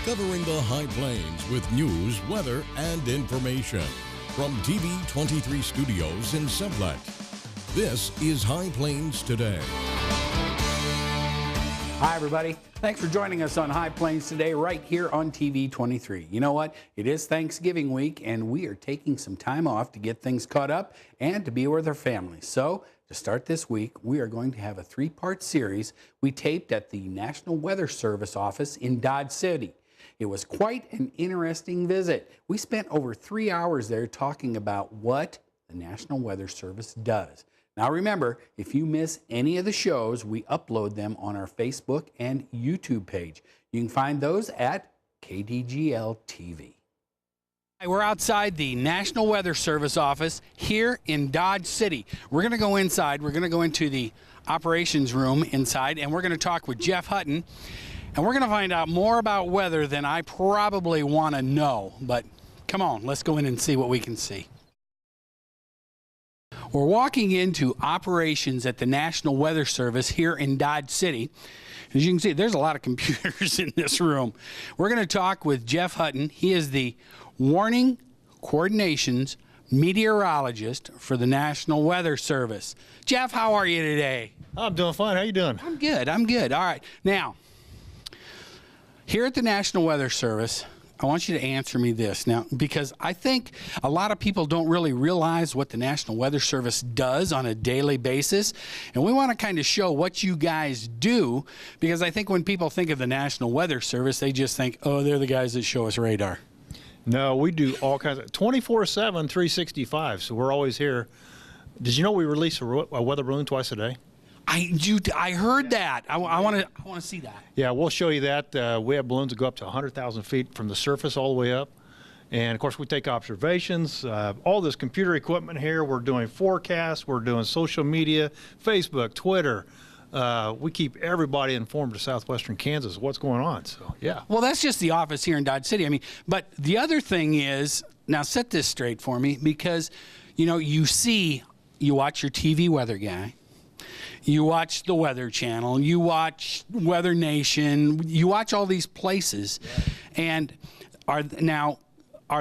covering the High Plains with news, weather, and information. From TV23 Studios in Sublette, this is High Plains Today. Hi, everybody. Thanks for joining us on High Plains Today right here on TV23. You know what? It is Thanksgiving week, and we are taking some time off to get things caught up and to be with our families. So, to start this week, we are going to have a three-part series we taped at the National Weather Service office in Dodge City. It was quite an interesting visit. We spent over 3 hours there talking about what the National Weather Service does. Now remember, if you miss any of the shows, we upload them on our Facebook and YouTube page. You can find those at KDGL TV. We're outside the National Weather Service office here in Dodge City. We're going to go inside. We're going to go into the operations room inside, and we're going to talk with Jeff Hutton. And we're going to find out more about weather than I probably want to know. But come on, let's go in and see what we can see. We're walking into operations at the National Weather Service here in Dodge City. As you can see, there's a lot of computers in this room. We're going to talk with Jeff Hutton. He is the Warning Coordinations Meteorologist for the National Weather Service. Jeff, how are you today? I'm doing fine. How you doing? I'm good. I'm good. All right. Now, here at the National Weather Service, I want you to answer me this now, because I think a lot of people don't really realize what the National Weather Service does on a daily basis. And we want to kind of show what you guys do, because I think when people think of the National Weather Service, they just think, oh, they're the guys that show us radar. No, we do all kinds of 24/7, 365. So we're always here. Did you know we release a weather balloon twice a day? I heard that. I want to see that. Yeah, we'll show you that. We have balloons that go up to 100,000 feet from the surface all the way up. And, of course, we take observations. All this computer equipment here. We're doing forecasts. We're doing social media, Facebook, Twitter. We keep everybody informed of southwestern Kansas, what's going on. So, yeah. Well, that's just the office here in Dodge City. I mean, but the other thing is, now set this straight for me, because, you know, you watch your TV weather guy. You watch the Weather Channel, you watch Weather Nation, you watch all these places. Yeah. And are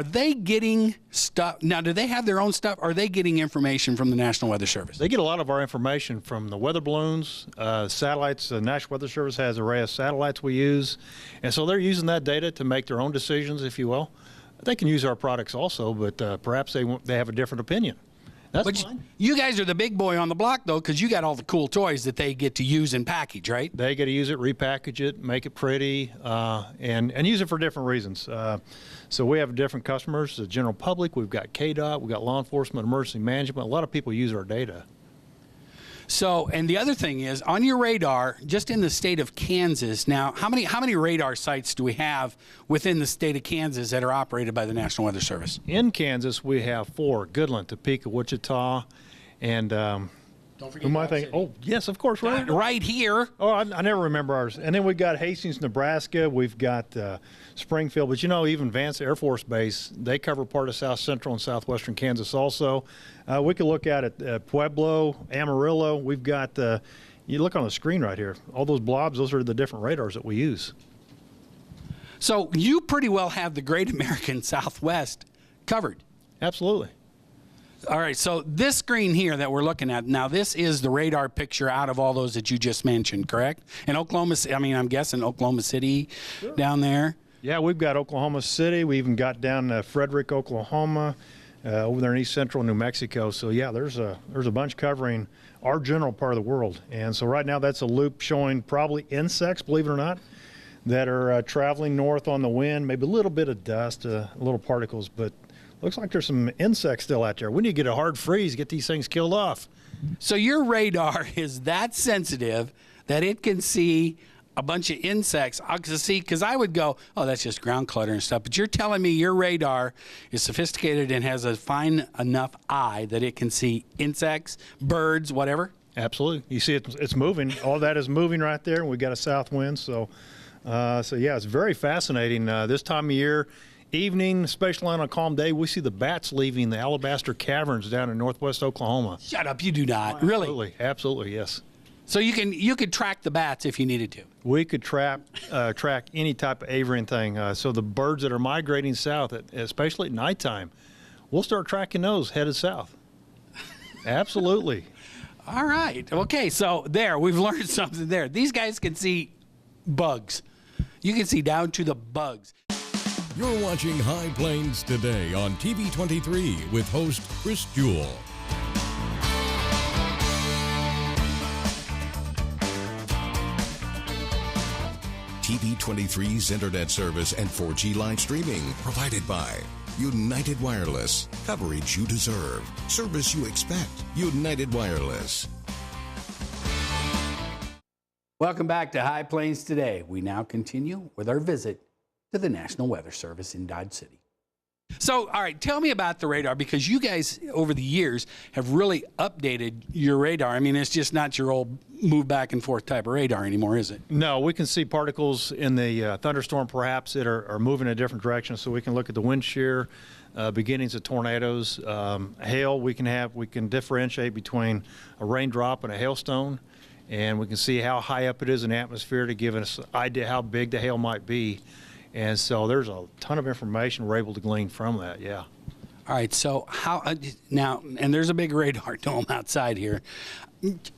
they getting stuff? Now, do they have their own stuff? Or are they getting information from the National Weather Service? They get a lot of our information from the weather balloons, satellites. The National Weather Service has an array of satellites we use. And so they're using that data to make their own decisions, if you will. They can use our products also, but perhaps they have a different opinion. That's fine. You guys are the big boy on the block, though, because you got all the cool toys that they get to use and package, right? They get to use it, repackage it, make it pretty, and use it for different reasons. So we have different customers, the general public. We've got KDOT, we've got law enforcement, emergency management. A lot of people use our data. So, and the other thing is, on your radar, just in the state of Kansas, now, how many radar sites do we have within the state of Kansas that are operated by the National Weather Service? In Kansas, we have 4: Goodland, Topeka, Wichita, and don't forget. Who am I thinking? Oh, yes, of course, right here. Oh, I never remember ours. And then we've got Hastings, Nebraska. We've got Springfield. But, you know, even Vance Air Force Base, they cover part of south central and southwestern Kansas also. We could look at it, Pueblo, Amarillo. We've got, you look on the screen right here, all those blobs, those are the different radars that we use. So you pretty well have the Great American Southwest covered. Absolutely. All right, so this screen here that we're looking at, now this is the radar picture out of all those that you just mentioned, correct? And I'm guessing Oklahoma City down there. Yeah, we've got Oklahoma City. We even got down Frederick, Oklahoma, over there in east central New Mexico. So, yeah, there's a bunch covering our general part of the world. And so right now that's a loop showing probably insects, believe it or not, that are traveling north on the wind, maybe a little bit of dust, little particles, but looks like there's some insects still out there. We need to get a hard freeze, get these things killed off. So your radar is that sensitive that it can see a bunch of insects. Because I would go, oh, that's just ground clutter and stuff. But you're telling me your radar is sophisticated and has a fine enough eye that it can see insects, birds, whatever? Absolutely. You see it's moving. All that is moving right there. And we've got a south wind. So yeah, it's very fascinating. This time of year, evening, especially on a calm day, we see the bats leaving the Alabaster Caverns down in northwest Oklahoma. Shut up, you do not. Oh, really? Absolutely, absolutely, yes. So you could track the bats if you needed to. We could track any type of avian thing. So the birds that are migrating south, especially at nighttime, we'll start tracking those headed south. Absolutely. All right. Okay, so there, we've learned something there. These guys can see bugs. You can see down to the bugs. You're watching High Plains Today on TV23 with host Chris Jewell. TV23's internet service and 4G live streaming provided by United Wireless. Coverage you deserve. Service you expect. United Wireless. Welcome back to High Plains Today. We now continue with our visit to the National Weather Service in Dodge City. So, all right, tell me about the radar, because you guys over the years have really updated your radar. I mean, it's just not your old move back and forth type of radar anymore, is it? No, we can see particles in the thunderstorm perhaps that are moving in a different direction, so we can look at the wind shear, beginnings of tornadoes. Hail, we can differentiate between a raindrop and a hailstone, and we can see how high up it is in the atmosphere to give us an idea how big the hail might be. And so there's a ton of information we're able to glean from that, yeah. All right, so how now, and there's a big radar dome outside here.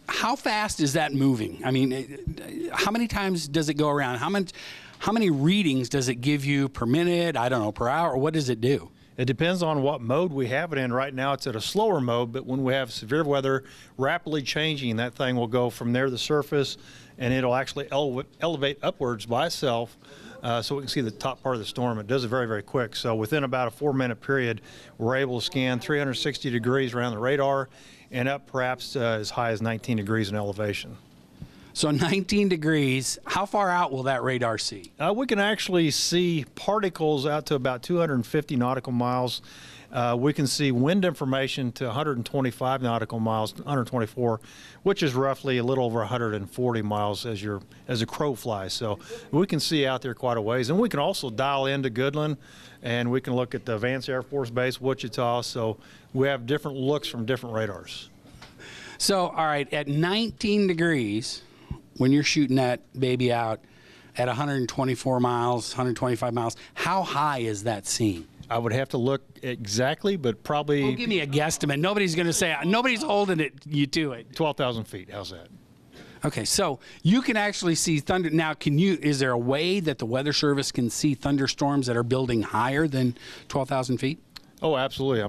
How fast is that moving? I mean, how many times does it go around? How many readings does it give you per minute? I don't know, per hour? What does it do? It depends on what mode we have it in. Right now it's at a slower mode, but when we have severe weather rapidly changing, that thing will go from there to the surface, and it'll actually elevate upwards by itself. So we can see the top part of the storm. It does it very, very quick. So within about a 4-minute period, we're able to scan 360 degrees around the radar and up perhaps as high as 19 degrees in elevation. So 19 degrees, how far out will that radar see? We can actually see particles out to about 250 nautical miles. We can see wind information to 125 nautical miles, 124, which is roughly a little over 140 miles as a crow flies. So we can see out there quite a ways. And we can also dial into Goodland, and we can look at the Vance Air Force Base, Wichita. So we have different looks from different radars. So, all right, at 19 degrees, when you're shooting that baby out at 124 miles, 125 miles, how high is that seen? I would have to look exactly, but probably... Well, give me a guesstimate. Nobody's going to say, nobody's holding you to it. 12,000 feet. How's that? Okay, so you can actually see thunder. Now, is there a way that the Weather Service can see thunderstorms that are building higher than 12,000 feet? Oh, absolutely. I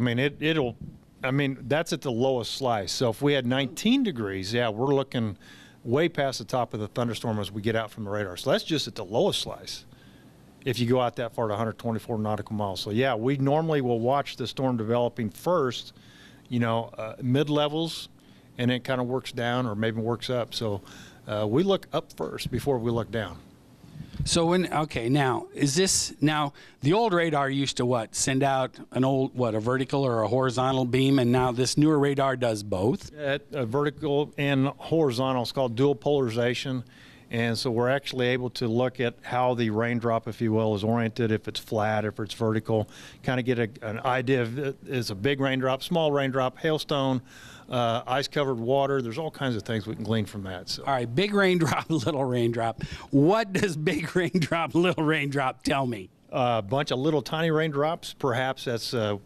mean, that's at the lowest slice. So if we had 19 degrees, yeah, we're looking way past the top of the thunderstorm as we get out from the radar. So that's just at the lowest slice if you go out that far to 124 nautical miles. So yeah, we normally will watch the storm developing first, mid-levels, and it kind of works down or maybe works up. So we look up first before we look down. So now the old radar used to send out a vertical or a horizontal beam, and now this newer radar does both? A vertical and horizontal. It's called dual polarization. And so we're actually able to look at how the raindrop, if you will, is oriented, if it's flat, if it's vertical, kind of get an idea of is a big raindrop, small raindrop, hailstone, ice-covered water. There's all kinds of things we can glean from that. So. All right, big raindrop, little raindrop. What does big raindrop, little raindrop tell me? A bunch of little tiny raindrops. Perhaps that's a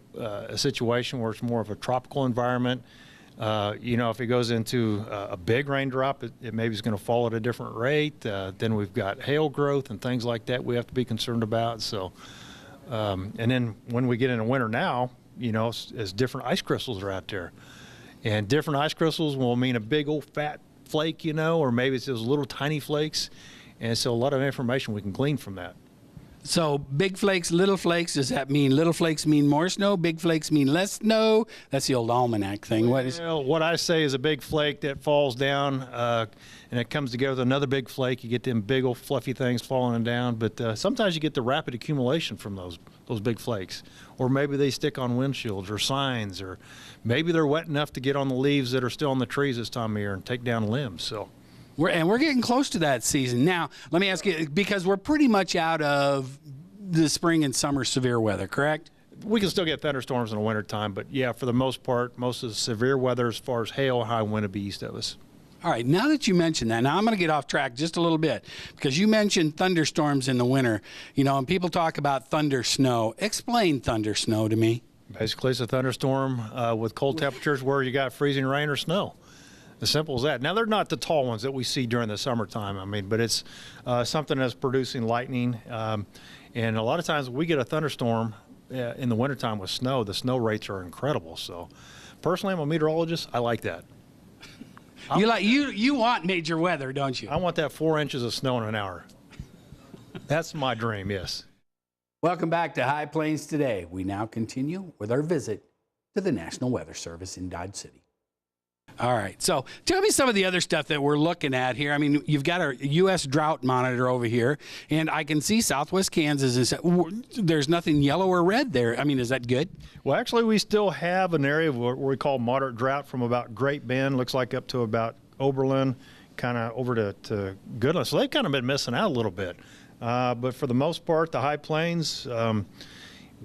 situation where it's more of a tropical environment. If it goes into a big raindrop, it maybe is going to fall at a different rate. Then we've got hail growth and things like that we have to be concerned about. So, and then when we get into winter now, as different ice crystals are out there. And different ice crystals will mean a big old fat flake, or maybe it's those little tiny flakes. And so a lot of information we can glean from that. So big flakes, little flakes, does that mean little flakes mean more snow, big flakes mean less snow? That's the old almanac thing. What I say is a big flake that falls down and it comes together with another big flake. You get them big old fluffy things falling down, but sometimes you get the rapid accumulation from those big flakes. Or maybe they stick on windshields or signs, or maybe they're wet enough to get on the leaves that are still on the trees this time of year and take down limbs. So. We're getting close to that season. Now, let me ask you, because we're pretty much out of the spring and summer severe weather, correct? We can still get thunderstorms in the wintertime, but yeah, for the most part, most of the severe weather as far as hail, high wind will be east of us. All right, now that you mentioned that, now I'm going to get off track just a little bit because you mentioned thunderstorms in the winter, you know, and people talk about thunder snow. Explain thunder snow to me. Basically, it's a thunderstorm with cold temperatures where you got freezing rain or snow. As simple as that. Now, they're not the tall ones that we see during the summertime, I mean, but it's something that's producing lightning. And a lot of times we get a thunderstorm in the wintertime with snow. The snow rates are incredible. So, personally, I'm a meteorologist. I like that. You want major weather, don't you? I want that 4 inches of snow in an hour. That's my dream, yes. Welcome back to High Plains Today. We now continue with our visit to the National Weather Service in Dodge City. All right, so tell me some of the other stuff that we're looking at here. I mean, you've got our U.S. drought monitor over here, and I can see southwest Kansas. There's nothing yellow or red there. I mean, is that good? Well, actually, we still have an area where we call moderate drought from about Great Bend, looks like up to about Oberlin, kind of over to Goodland. So they've kind of been missing out a little bit. But for the most part, the High Plains,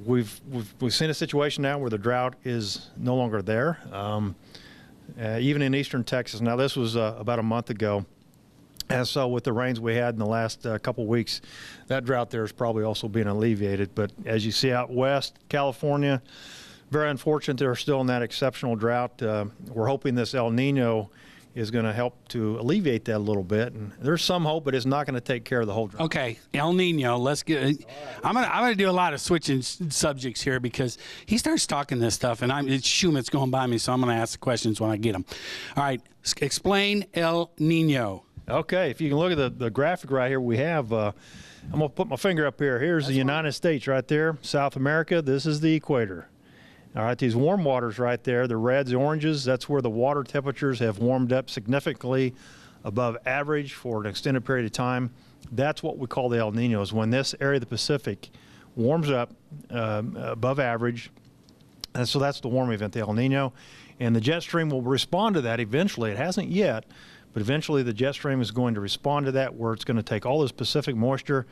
we've seen a situation now where the drought is no longer there. Even in eastern Texas. Now, this was about a month ago. And so with the rains we had in the last couple weeks, that drought there is probably also being alleviated. But as you see out west, California, very unfortunate they're still in that exceptional drought. We're hoping this El Nino is going to help to alleviate that a little bit. And there's some hope, but it's not going to take care of the whole drought. Okay, El Nino, let's get right. I'm gonna do a lot of switching subjects here because he starts talking this stuff and it's Schumann's going by me, so I'm going to ask the questions when I get them. All right, explain El Nino. Okay, if you can look at the graphic right here, we have, I'm going to put my finger up here. Here's the United States right there, South America. This is the equator. All right, these warm waters right there, the reds, the oranges, that's where the water temperatures have warmed up significantly above average for an extended period of time. That's what we call the El Ninos. When this area of the Pacific warms up above average, and so that's the warm event, the El Nino. And the jet stream will respond to that eventually. It hasn't yet, but eventually the jet stream is going to respond to that, where it's going to take all this Pacific moisture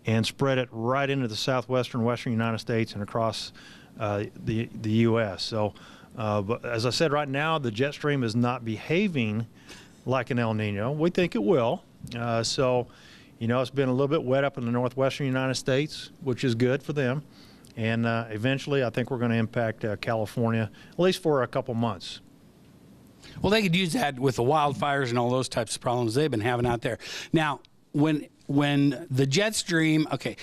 and spread it right into the southwestern, western United States and across the U.S. So, but as I said, right now the jet stream is not behaving like an El Nino. We think it will. So, you know, it's been a little bit wet up in the northwestern United States, which is good for them. And eventually, I think we're going to impact California, at least for a couple months. Well, they could use that with the wildfires and all those types of problems they've been having out there. Now, when the jet stream, okay.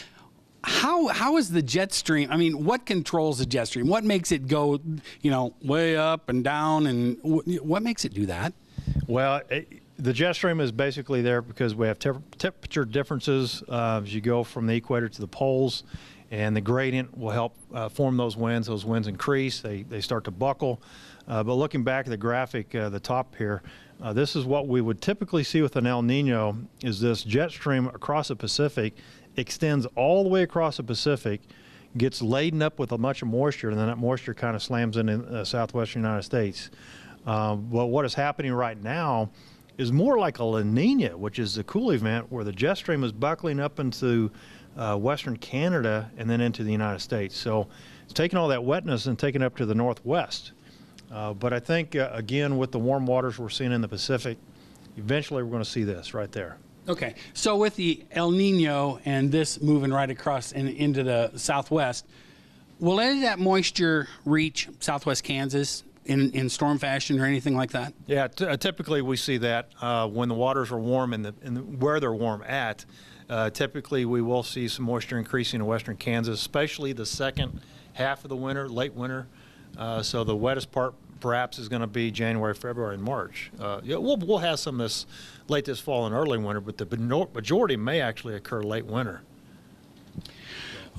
How is the jet stream? I mean, what controls the jet stream? What makes it go, you know, way up and down, and what makes it do that? Well, the jet stream is basically there because we have temperature differences as you go from the equator to the poles, and the gradient will help form those winds. Those winds increase, they start to buckle. But looking back at the graphic, the top here, this is what we would typically see with an El Nino, is this jet stream across the Pacific extends all the way across the Pacific, gets laden up with a bunch of moisture, and then that moisture kind of slams in the southwestern United States. But what is happening right now is more like a La Nina, which is the cool event where the jet stream is buckling up into western Canada and then into the United States. So it's taking all that wetness and taking it up to the northwest. But I think, again, with the warm waters we're seeing in the Pacific, eventually we're going to see this right there. Okay, so with the El Nino and this moving right across into the southwest, will any of that moisture reach southwest Kansas in storm fashion or anything like that? Yeah, typically we see that when the waters are warm and where they're warm at. Typically we will see some moisture increasing in western Kansas, especially the second half of the winter, late winter. So the wettest part perhaps is going to be January, February, and March. Yeah, we'll have some late this fall and early winter, but the majority may actually occur late winter.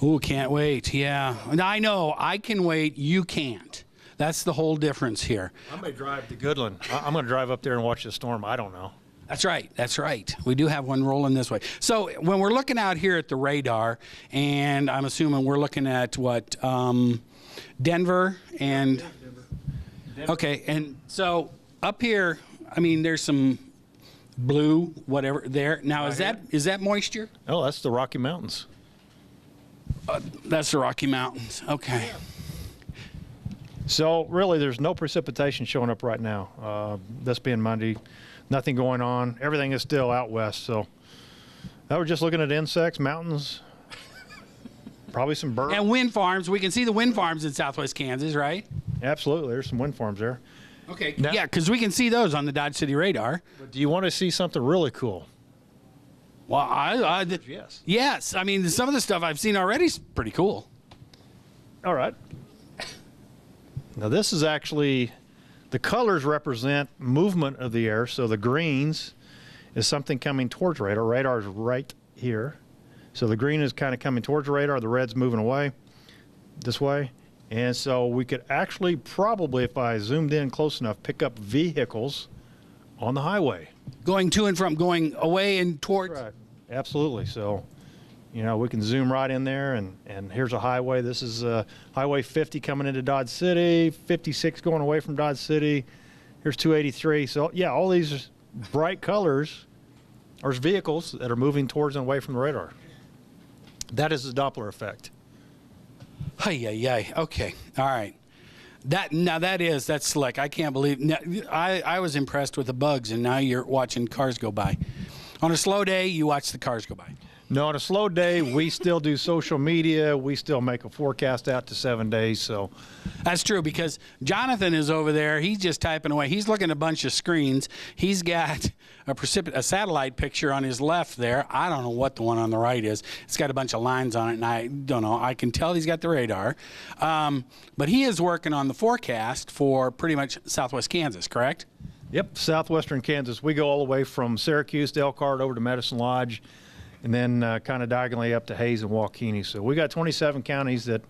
Ooh, can't wait. Yeah, I know. I can wait. You can't. That's the whole difference here. I may drive to Goodland. I'm going to drive up there and watch the storm. I don't know. That's right. That's right. We do have one rolling this way. So when we're looking out here at the radar, and I'm assuming we're looking at what, Denver and Denver. Okay, and so up here, I mean, there's some blue, whatever there. Now, is that moisture? Oh, that's the Rocky Mountains. That's the Rocky Mountains. Okay. So really, there's no precipitation showing up right now. This being Monday, nothing going on. Everything is still out west. So now we're just looking at insects, mountains, probably some birds. And wind farms. We can see the wind farms in southwest Kansas, right? Absolutely. There's some wind farms there. Okay. Now, yeah, because we can see those on the Dodge City radar. But do you want to see something really cool? Well, Yes. Yes. I mean, some of the stuff I've seen already is pretty cool. All right. Now this is actually, the colors represent movement of the air. So the greens is something coming towards radar. Radar is right here. So the green is kind of coming towards the radar. The red's moving away this way. And so we could actually probably, if I zoomed in close enough, pick up vehicles on the highway. Going to and from, going away and towards. Right. Absolutely. So, you know, we can zoom right in there, and here's a highway. This is Highway 50 coming into Dodge City, 56 going away from Dodge City. Here's 283. So, yeah, all these bright colors are vehicles that are moving towards and away from the radar. That is the Doppler effect. Hey. Okay. All right. That's slick. I can't believe. I was impressed with the bugs, and now you're watching cars go by. On a slow day, you watch the cars go by. No, on a slow day, we still do social media. We still make a forecast out to 7 days. So that's true, because Jonathan is over there. He's just typing away. He's looking at a bunch of screens. He's got a satellite picture on his left there. I don't know what the one on the right is. It's got a bunch of lines on it, and I don't know. I can tell he's got the radar. But he is working on the forecast for pretty much southwest Kansas, correct? Yep, southwestern Kansas. We go all the way from Syracuse to Elkhart over to Medicine Lodge, and then kind of diagonally up to Hayes and Waukeeny. So we got 27 counties that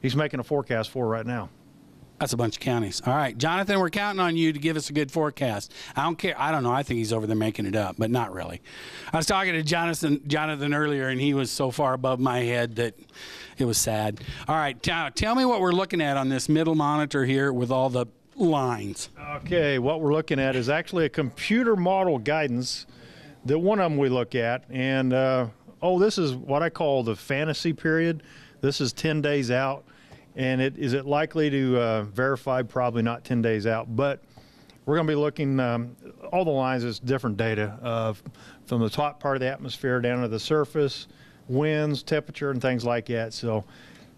he's making a forecast for right now. That's a bunch of counties. All right, Jonathan, we're counting on you to give us a good forecast. I don't care. I don't know. I think he's over there making it up, but not really. I was talking to Jonathan earlier, and he was so far above my head that it was sad. All right, tell me what we're looking at on this middle monitor here with all the lines. Okay, what we're looking at is actually a computer model guidance that one of them we look at. And, this is what I call the fantasy period. This is 10 days out. And is it likely to verify? Probably not 10 days out. But we're going to be looking, all the lines is different data from the top part of the atmosphere down to the surface, winds, temperature, and things like that. So,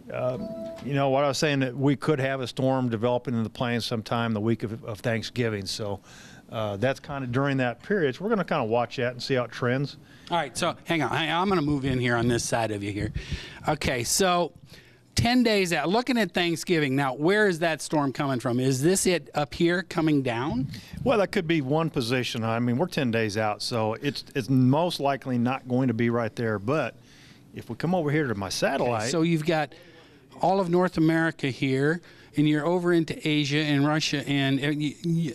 you know, what I was saying, that we could have a storm developing in the plains sometime the week of Thanksgiving. So that's kind of during that period. So we're going to kind of watch that and see how it trends. All right, so hang on. I'm going to move in here on this side of you here. Okay, so 10 days out, looking at Thanksgiving. Now, where is that storm coming from? Is this it up here coming down? Well, that could be one position. I mean, we're 10 days out, so it's most likely not going to be right there. But if we come over here to my satellite. Okay, so you've got all of North America here, and you're over into Asia and Russia.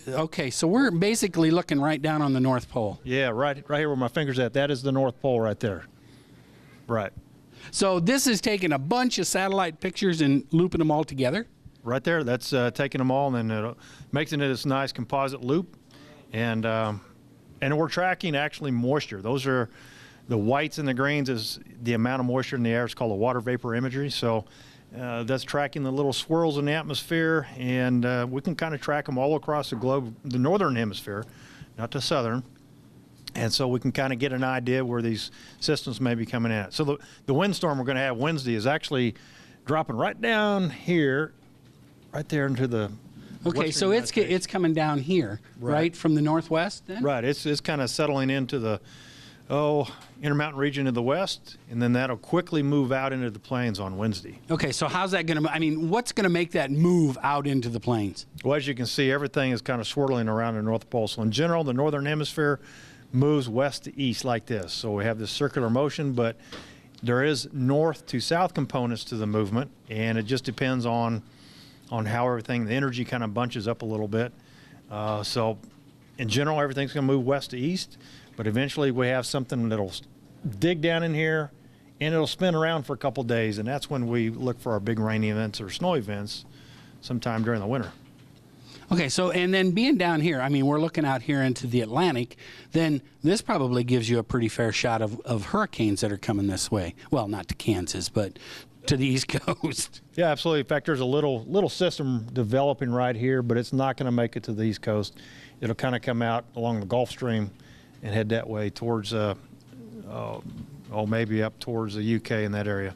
Okay, so we're basically looking right down on the North Pole. Yeah, right here where my finger's at. That is the North Pole right there. Right. So this is taking a bunch of satellite pictures and looping them all together? Right there. That's taking them all and then making it this nice composite loop. And we're tracking actually moisture. Those are the whites and the greens is the amount of moisture in the air. It's called a water vapor imagery. So that's tracking the little swirls in the atmosphere, and we can kind of track them all across the globe, the northern hemisphere, not the southern. And so we can kind of get an idea where these systems may be coming at. So the windstorm we're going to have Wednesday is actually dropping right down here, right there into the. Okay, so it's coming down here, right from the northwest then? Right, it's kind of settling into the Intermountain region of the west, and then that'll quickly move out into the plains on Wednesday. Okay, so how's that going to, I mean, what's going to make that move out into the plains? Well, as you can see, everything is kind of swirling around the North Pole. So in general, the northern hemisphere moves west to east like this. So we have this circular motion, but there is north to south components to the movement, and it just depends on how everything, the energy kind of bunches up a little bit. So in general, everything's going to move west to east, but eventually we have something that'll dig down in here, and it'll spin around for a couple days, and that's when we look for our big rainy events or snow events sometime during the winter. Okay, so and then being down here, I mean, we're looking out here into the Atlantic, then this probably gives you a pretty fair shot of hurricanes that are coming this way. Well, not to Kansas, but to the East Coast. Yeah, absolutely. In fact, there's a little system developing right here, but it's not going to make it to the East Coast. It'll kind of come out along the Gulf Stream and head that way towards, maybe up towards the UK in that area.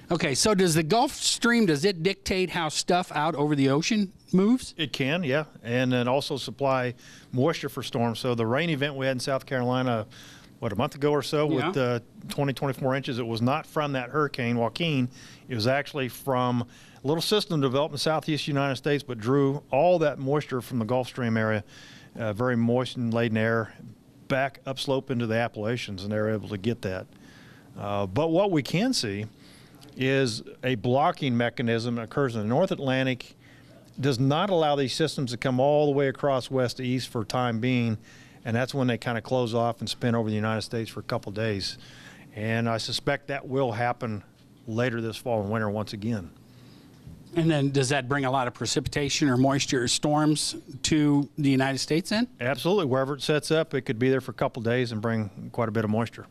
Okay, so does the Gulf Stream, does it dictate how stuff out over the ocean moves? It can, yeah, and then also supply moisture for storms. So the rain event we had in South Carolina, a month ago or so, with 24 inches, it was not from that hurricane, Joaquin. It was actually from a little system developed in the southeast United States, but drew all that moisture from the Gulf Stream area, very moist and laden air, back upslope into the Appalachians, and they were able to get that. But what we can see is a blocking mechanism that occurs in the North Atlantic, does not allow these systems to come all the way across west to east for time being, and that's when they kind of close off and spin over the United States for a couple days. And I suspect that will happen later this fall and winter once again. And then does that bring a lot of precipitation or moisture or storms to the United States then? Absolutely. Wherever it sets up, it could be there for a couple days and bring quite a bit of moisture.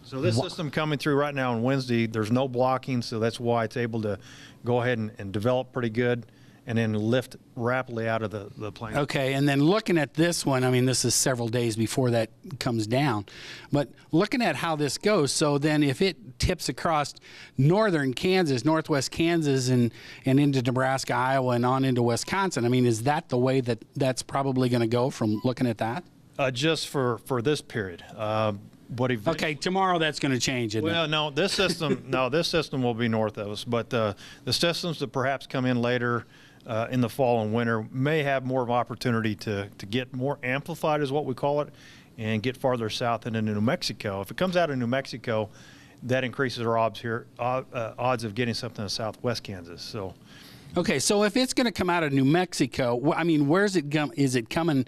So this system coming through right now on Wednesday, there's no blocking, so that's why it's able to go ahead and develop pretty good and then lift rapidly out of the plane. Okay, and then looking at this one, I mean, this is several days before that comes down, but looking at how this goes, so then if it tips across northern Kansas, northwest Kansas, and into Nebraska, Iowa, and on into Wisconsin, I mean, is that the way that that's probably going to go from looking at that? Just for this period. Okay, tomorrow that's going to change, isn't it? No, this system will be north of us, but the systems that perhaps come in later in the fall and winter may have more of an opportunity to get more amplified, is what we call it, and get farther south into New Mexico. If it comes out of New Mexico, that increases our odds of getting something in southwest Kansas. So, okay, so if it's going to come out of New Mexico, I mean, where's it is it coming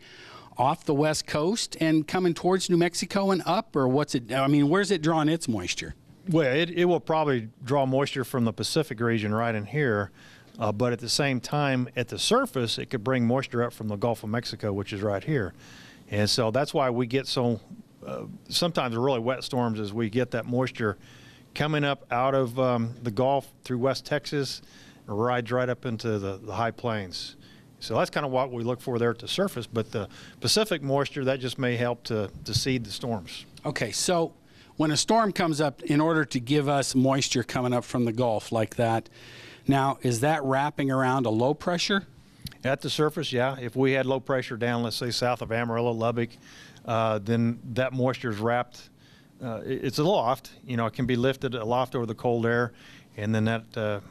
off the west coast and coming towards New Mexico and up, or what's it? I mean, where's it drawing its moisture? Well, it will probably draw moisture from the Pacific region right in here, but at the same time, at the surface, it could bring moisture up from the Gulf of Mexico, which is right here. And so that's why we get sometimes really wet storms, as we get that moisture coming up out of the Gulf through West Texas and rides right up into the high plains. So that's kind of what we look for there at the surface, but the Pacific moisture, that just may help to seed the storms. Okay, so when a storm comes up, in order to give us moisture coming up from the Gulf like that, now is that wrapping around a low pressure? At the surface, yeah. If we had low pressure down, let's say south of Amarillo, Lubbock, then that moisture is wrapped. It's aloft, it can be lifted aloft over the cold air, and then that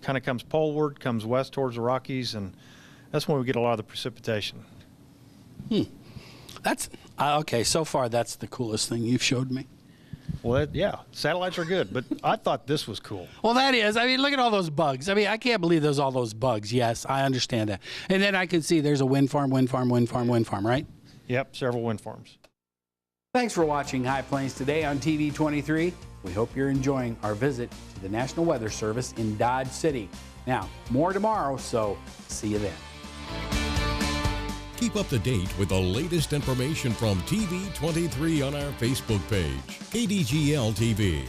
kind of comes poleward, comes west towards the Rockies, and that's when we get a lot of the precipitation. That's okay. So far, that's the coolest thing you've showed me. Well, yeah, satellites are good, but I thought this was cool. Well, that is. I mean, look at all those bugs. I mean, I can't believe there's all those bugs. Yes, I understand that. And then I can see there's a wind farm, right? Yep, several wind farms. Thanks for watching High Plains today on TV23. We hope you're enjoying our visit to the National Weather Service in Dodge City. Now, more tomorrow, so see you then. Keep up to date with the latest information from TV23 on our Facebook page, KDGL TV.